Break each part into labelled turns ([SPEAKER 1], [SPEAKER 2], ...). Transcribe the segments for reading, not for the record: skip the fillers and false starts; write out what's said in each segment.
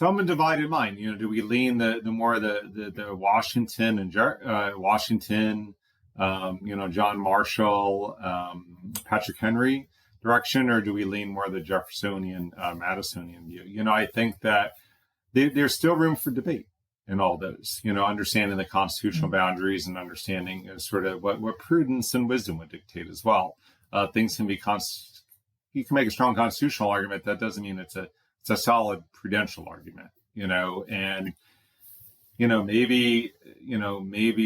[SPEAKER 1] I'm a divided mind. Do we lean the more the Washington and Washington, John Marshall, Patrick Henry direction, or do we lean more the Jeffersonian, Madisonian view? I think that there's still room for debate in all those. Understanding the constitutional boundaries and understanding sort of what prudence and wisdom would dictate as well. Things can be you can make a strong constitutional argument. That doesn't mean it's a solid prudential argument, and, maybe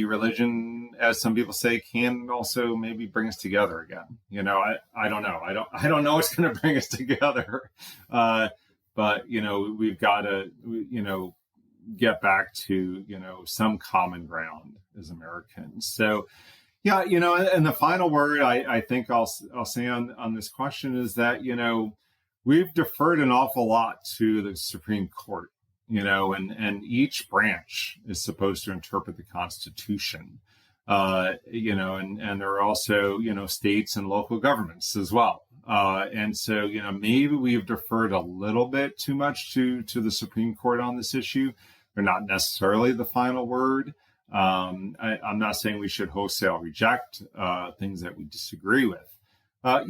[SPEAKER 1] religion, as some people say, can also maybe bring us together again. I don't know. I don't know what's going to bring us together. But, we've got to, get back to, some common ground as Americans. So, yeah, and the final word I think I'll say on this question is that, we've deferred an awful lot to the Supreme Court, and each branch is supposed to interpret the Constitution, and there are also, states and local governments as well. And so, maybe we've deferred a little bit too much to the Supreme Court on this issue. They're not necessarily the final word. I'm not saying we should wholesale reject things that we disagree with. But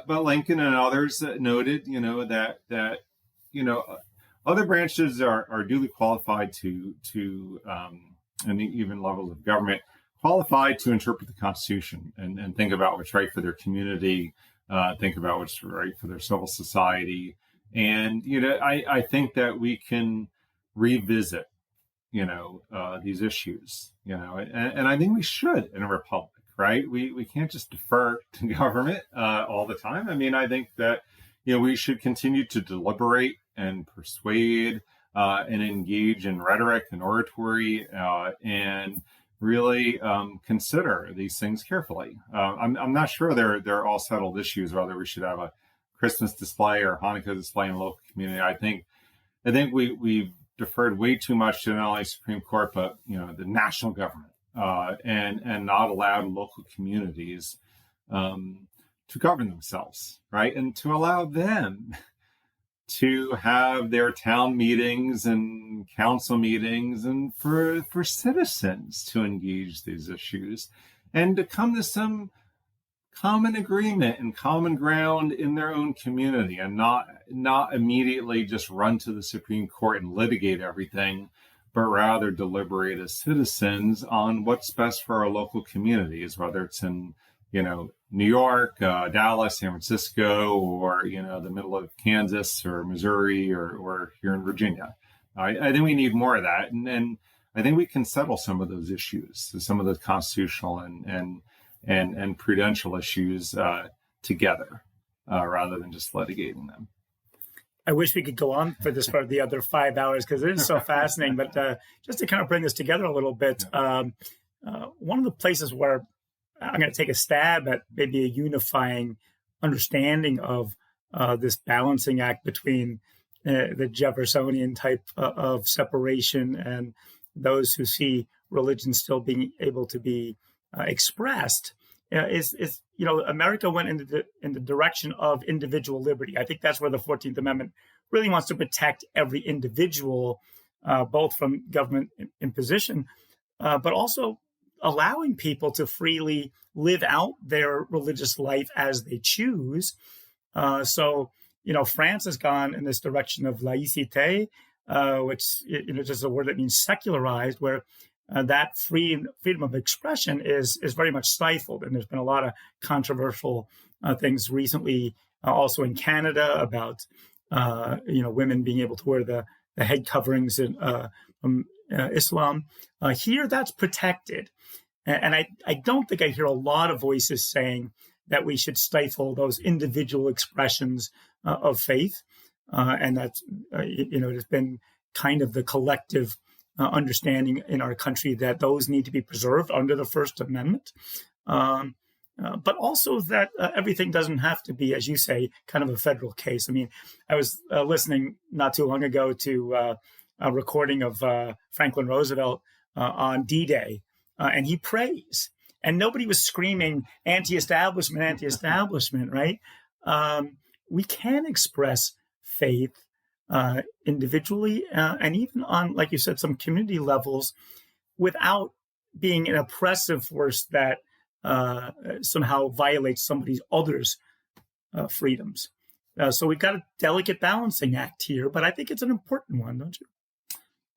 [SPEAKER 1] Lincoln and others noted, that other branches are duly qualified to and even levels of government qualified to interpret the Constitution and think about what's right for their community, think about what's right for their civil society. And, I think that we can revisit, these issues, and I think we should in a republic. Right. We can't just defer to government all the time. I mean, I think that, we should continue to deliberate and persuade and engage in rhetoric and oratory and really consider these things carefully. I'm not sure they're all settled issues, whether we should have a Christmas display or Hanukkah display in the local community. I think we've deferred way too much to not only Supreme Court, but, the national government. And not allowed local communities to govern themselves, right? And to allow them to have their town meetings and council meetings and for citizens to engage these issues and to come to some common agreement and common ground in their own community and not immediately just run to the Supreme Court and litigate everything, but rather deliberate as citizens on what's best for our local communities, whether it's in, New York, Dallas, San Francisco, or, the middle of Kansas or Missouri or here in Virginia. I think we need more of that. And I think we can settle some of those issues, some of the constitutional and prudential issues together rather than just litigating them.
[SPEAKER 2] I wish we could go on for this for the other 5 hours because it is so fascinating. But just to kind of bring this together a little bit, one of the places where I'm going to take a stab at maybe a unifying understanding of this balancing act between the Jeffersonian type of separation and those who see religion still being able to be expressed is America went in the direction of individual liberty. I think that's where the 14th Amendment really wants to protect every individual, both from government imposition, but also allowing people to freely live out their religious life as they choose. So France has gone in this direction of laïcité, which just a word that means secularized, where that freedom of expression is very much stifled. And there's been a lot of controversial things recently, also in Canada about, women being able to wear the head coverings from Islam. Here, that's protected. And I don't think I hear a lot of voices saying that we should stifle those individual expressions of faith. And that's, it has been kind of the collective understanding in our country that those need to be preserved under the First Amendment. But also that everything doesn't have to be, as you say, kind of a federal case. I mean, I was listening not too long ago to a recording of Franklin Roosevelt on D-Day, and he prays. And nobody was screaming anti-establishment, right? We can express faith individually and even on, like you said, some community levels without being an oppressive force that somehow violates somebody's others' freedoms. So we've got a delicate balancing act here, but I think it's an important one, don't you?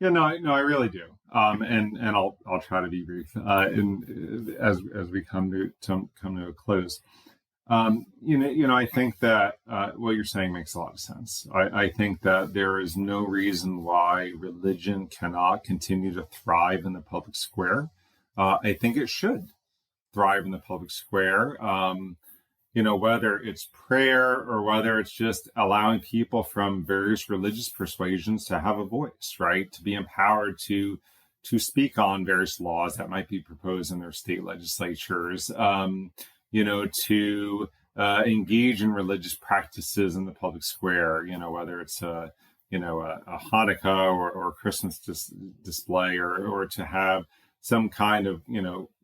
[SPEAKER 1] Yeah, no, I really do. And I'll try to be brief. As we come to a close, I think that what you're saying makes a lot of sense. I think that there is no reason why religion cannot continue to thrive in the public square. I think it should thrive in the public square. Whether it's prayer or whether it's just allowing people from various religious persuasions to have a voice, right? To be empowered to speak on various laws that might be proposed in their state legislatures, to engage in religious practices in the public square, whether it's a Hanukkah or Christmas display or to have some kind of,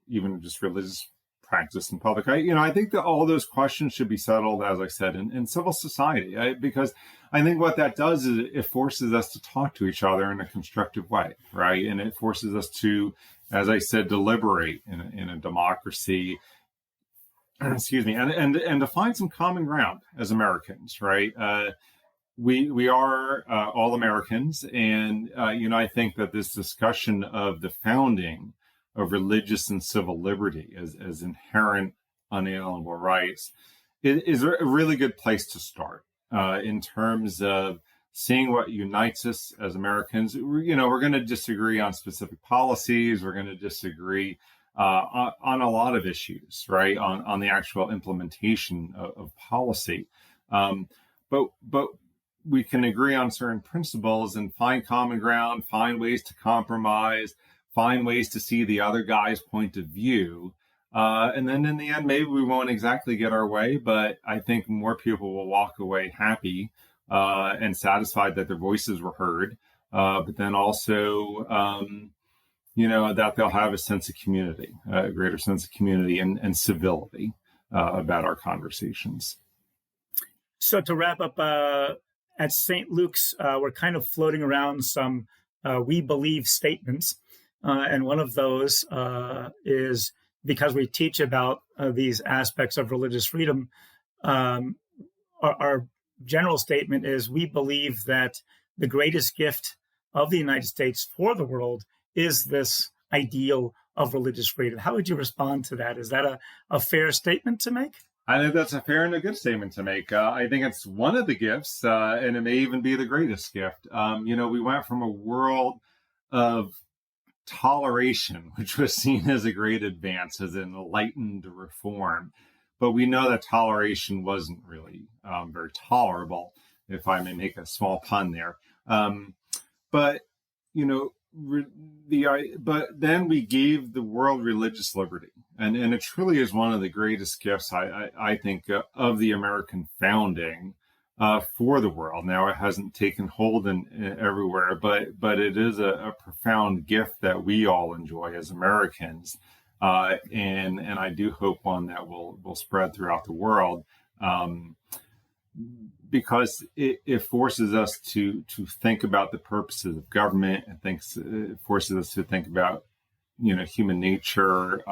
[SPEAKER 1] even just religious practice in public. I think that all those questions should be settled, as I said, in civil society, because I think what that does is it forces us to talk to each other in a constructive way, right? And it forces us to, as I said, deliberate in a democracy, excuse me, and to find some common ground as Americans, right? We are all Americans, and I think that this discussion of the founding of religious and civil liberty as inherent unalienable rights is a really good place to start in terms of seeing what unites us as Americans. We're going to disagree on specific policies. We're going to disagree on a lot of issues, right? On the actual implementation of policy. But we can agree on certain principles and find common ground, find ways to compromise, find ways to see the other guy's point of view. And then in the end, maybe we won't exactly get our way, but I think more people will walk away happy and satisfied that their voices were heard. But then also, that they'll have a sense of community, a greater sense of community and civility about our conversations.
[SPEAKER 2] So to wrap up, at St. Luke's, we're kind of floating around some we believe statements. And one of those is, because we teach about these aspects of religious freedom, our general statement is we believe that the greatest gift of the United States for the world is this ideal of religious freedom. How would you respond to that? Is that a fair statement to make?
[SPEAKER 1] I think that's a fair and a good statement to make. I think it's one of the gifts, and it may even be the greatest gift. We went from a world of toleration, which was seen as a great advance, as an enlightened reform. But we know that toleration wasn't really very tolerable, if I may make a small pun there. But then we gave the world religious liberty. And it truly is one of the greatest gifts, I think, of the American founding for the world. Now, it hasn't taken hold in everywhere, but it is a profound gift that we all enjoy as Americans, and I do hope one that will spread throughout the world, because it forces us to think about the purposes of government, and it forces us to think about human nature.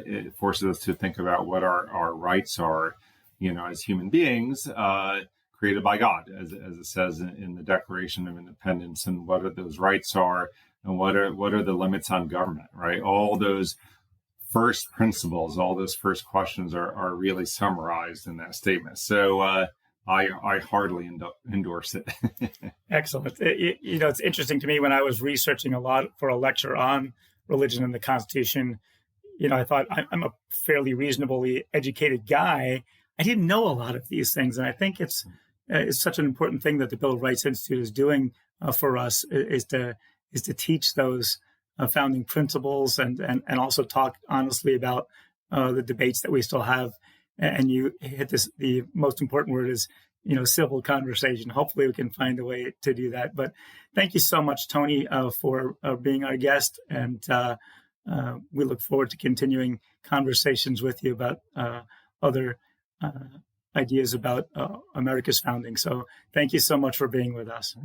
[SPEAKER 1] It forces us to think about what our rights are, as human beings. Created by God, as it says in the Declaration of Independence, and what those rights are, and what are the limits on government, right? All those first principles, all those first questions are really summarized in that statement. So I heartily endorse it.
[SPEAKER 2] Excellent. It's interesting to me, when I was researching a lot for a lecture on religion and the Constitution, I thought I'm a fairly reasonably educated guy. I didn't know a lot of these things, and I think it's such an important thing that the Bill of Rights Institute is doing for us, is to teach those founding principles and also talk honestly about the debates that we still have. And you hit this, the most important word is, civil conversation. Hopefully we can find a way to do that. But thank you so much, Tony, for being our guest. And we look forward to continuing conversations with you about other ideas about America's founding. So thank you so much for being with us.